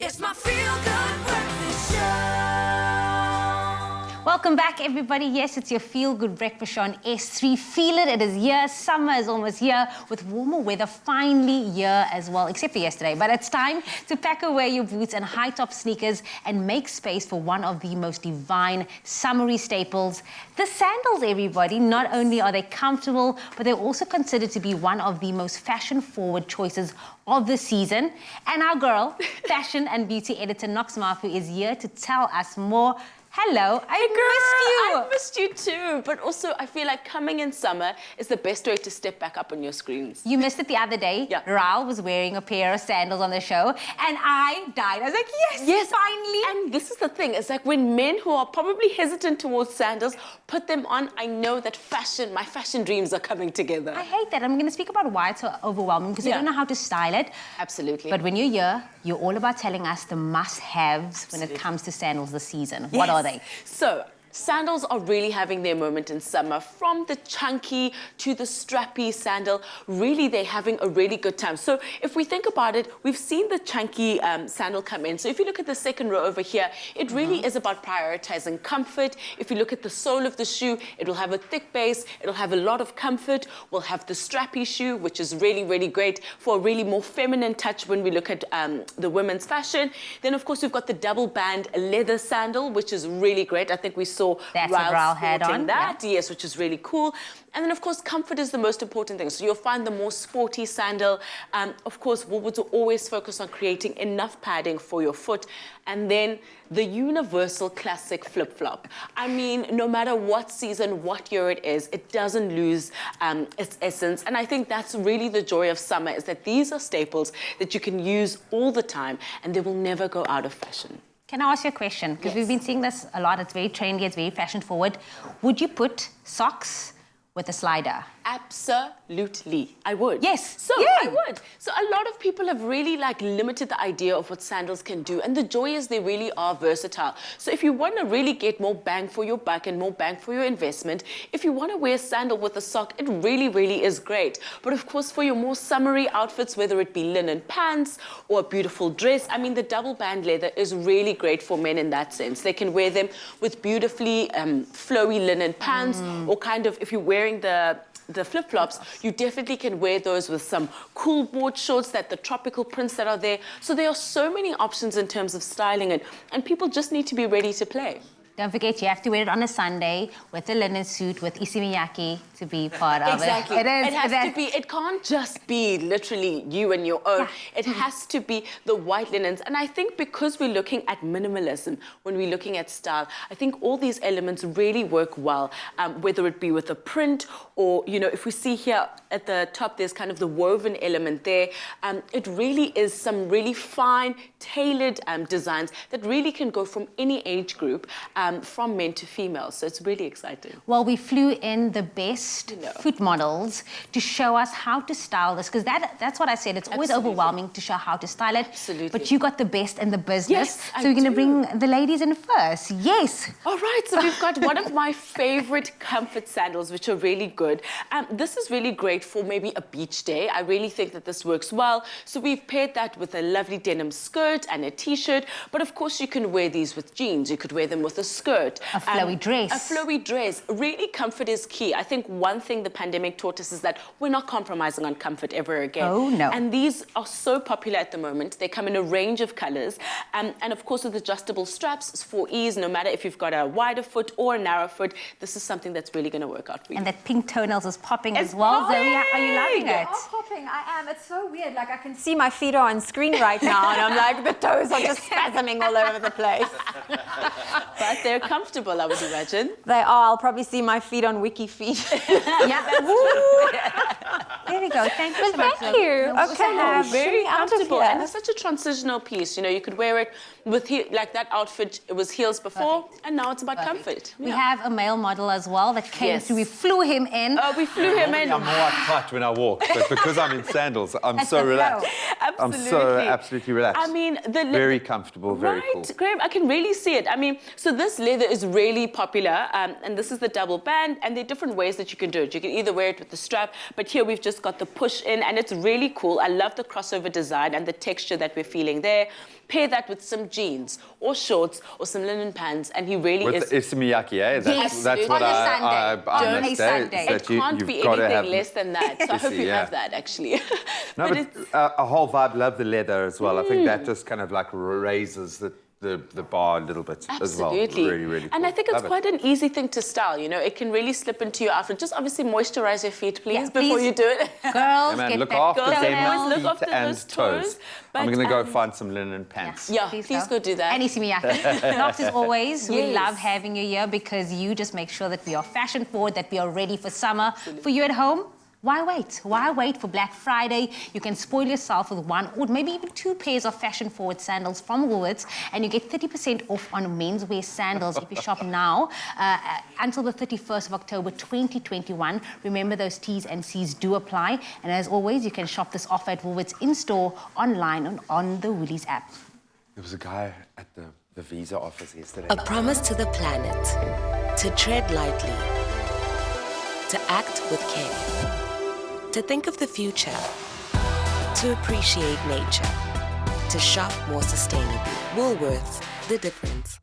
It's my feel-good breakfast show. Welcome back, everybody. Yes, it's your feel-good breakfast show on S3. Feel it, it is here. Summer is almost here with warmer weather finally here as well, except for yesterday. But it's time to pack away your boots and high-top sneakers and make space for one of the most divine summery staples, the sandals, everybody. Not only are they comfortable, but they're also considered to be one of the most fashion-forward choices of the season. And our girl, fashion and beauty editor Nox Mafu is here to tell us more. Hello, I missed you too, but also I feel like coming in summer is the best way to step back up on your screens. You missed it the other day. Yeah. Raul was wearing a pair of sandals on the show, and I died. I was like, yes, finally. And this is the thing, it's like when men who are probably hesitant towards sandals put them on, I know that my fashion dreams are coming together. I hate that. I'm going to speak about why it's so overwhelming, because you don't know how to style it. Absolutely. But when you're here, you're all about telling us the must-haves when it comes to sandals this season. What are they? So, sandals are really having their moment in summer. From the chunky to the strappy sandal, really they're having a really good time. So if we think about it, we've seen the chunky sandal come in. So if you look at the second row over here, it really is about prioritizing comfort. If you look at the sole of the shoe, it will have a thick base, it'll have a lot of comfort. We'll have the strappy shoe, which is really, really great for a really more feminine touch when we look at the women's fashion. Then of course we've got the double band leather sandal, which is really great. I think we saw that's what Raul had on. That, yes, which is really cool. And then, of course, comfort is the most important thing. So you'll find the more sporty sandal. Of course, Woolworths will always focus on creating enough padding for your foot. And then the universal classic flip-flop. I mean, no matter what season, what year it is, it doesn't lose its essence. And I think that's really the joy of summer, is that these are staples that you can use all the time and they will never go out of fashion. Can I ask you a question? Because we've been seeing this a lot. It's very trendy, it's very fashion forward. Would you put socks with a slider? Absolutely, I would. Yes. So I would. So a lot of people have really limited the idea of what sandals can do, and the joy is they really are versatile. So if you want to really get more bang for your buck and more bang for your investment, if you want to wear a sandal with a sock, it really, really is great. But of course, for your more summery outfits, whether it be linen pants or a beautiful dress, I mean, the double band leather is really great for men in that sense. They can wear them with beautifully flowy linen pants, or kind of, if you're wearing the flip-flops, you definitely can wear those with some cool board shorts, that the tropical prints that are there. So there are so many options in terms of styling it, and people just need to be ready to play. Don't forget, you have to wear it on a Sunday with a linen suit with Issey Miyake to be part of exactly. it. It has to be, it can't just be literally you and your own. It has to be the white linens. And I think because we're looking at minimalism, when we're looking at style, I think all these elements really work well, whether it be with a print or, you know, if we see here at the top, there's kind of the woven element there. It really is some really fine, tailored designs that really can go from any age group, from men to female. So it's really exciting. Well, we flew in the best foot models to show us how to style this, because that's what I said. It's always overwhelming to show how to style it. Absolutely. But you got the best in the business. Yes, so we're going to bring the ladies in first. Yes. All right, so we've got one of my favorite comfort sandals, which are really good. This is really great for maybe a beach day. I really think that this works well. So we've paired that with a lovely denim skirt and a t-shirt. But of course, you can wear these with jeans. You could wear them with a skirt. A flowy dress. A flowy dress. Really, comfort is key. I think one thing the pandemic taught us is that we're not compromising on comfort ever again. Oh, no. And these are so popular at the moment. They come in a range of colors. And of course, with adjustable straps for ease, no matter if you've got a wider foot or a narrow foot, this is something that's really going to work out for you. And that pink toenails is popping as well. Zoe, are you loving it? Oh, popping. I am. It's so weird. Like, I can see my feet are on screen right now, and I'm like, the toes are just spasming all over the place. But they're comfortable, I would imagine. They are. I'll probably see my feet on Wiki Feet. Yeah. There we go. Thank you so much. Thank you. Okay, Very comfortable, and it's such a transitional piece. You know, you could wear it with like that outfit. It was heels before, and now it's about comfort. We have a male model as well that came through. We flew him in. Oh, we flew him in. I'm more uptight when I walk, but because I'm in sandals, I'm so relaxed. I'm so absolutely relaxed. I mean, very comfortable, very cool. Graham, I can really see it. I mean, so this this leather is really popular, and this is the double band, and there are different ways that you can do it. You can either wear it with the strap, but here we've just got the push in, and it's really cool. I love the crossover design and the texture that we're feeling there. Pair that with some jeans or shorts or some linen pants, and he really With is. Ismiyaki, eh? Yes, That's what on a I Sunday. On a must say, Sunday. is that It can't you've be got to anything have less than that. So I hope you yeah. have that, actually. No, but it's- a whole vibe. Love the leather as well. I think that just kind of like raises the bar a little bit as well. Absolutely. Really, really And cool. I think it's Love it. quite an easy thing to style, you know. It can really slip into your outfit. Just obviously moisturize your feet, please, Yeah, before please. you do it. Girls, Yeah, man, get look that after Girls, them always feet look after and those toes. toes, I'm but, going to go find some linen pants. Yeah, please go do that. And Ismiyaki. Knox, as always, we Yes. love having you here because you just make sure that we are fashion forward, that we are ready for summer. For you at home, why wait? Why wait for Black Friday? You can spoil yourself with one or maybe even two pairs of fashion forward sandals from Woolworths, and you get 30% off on menswear sandals if you shop now until the 31st of October 2021. Remember, those T's and C's do apply. And as always, you can shop this offer at Woolworths in-store, online, and on the Woolies app. There was a guy at the visa office yesterday. A promise to the planet, to tread lightly, to act with care, to think of the future, to appreciate nature, to shop more sustainably. Woolworths, the difference.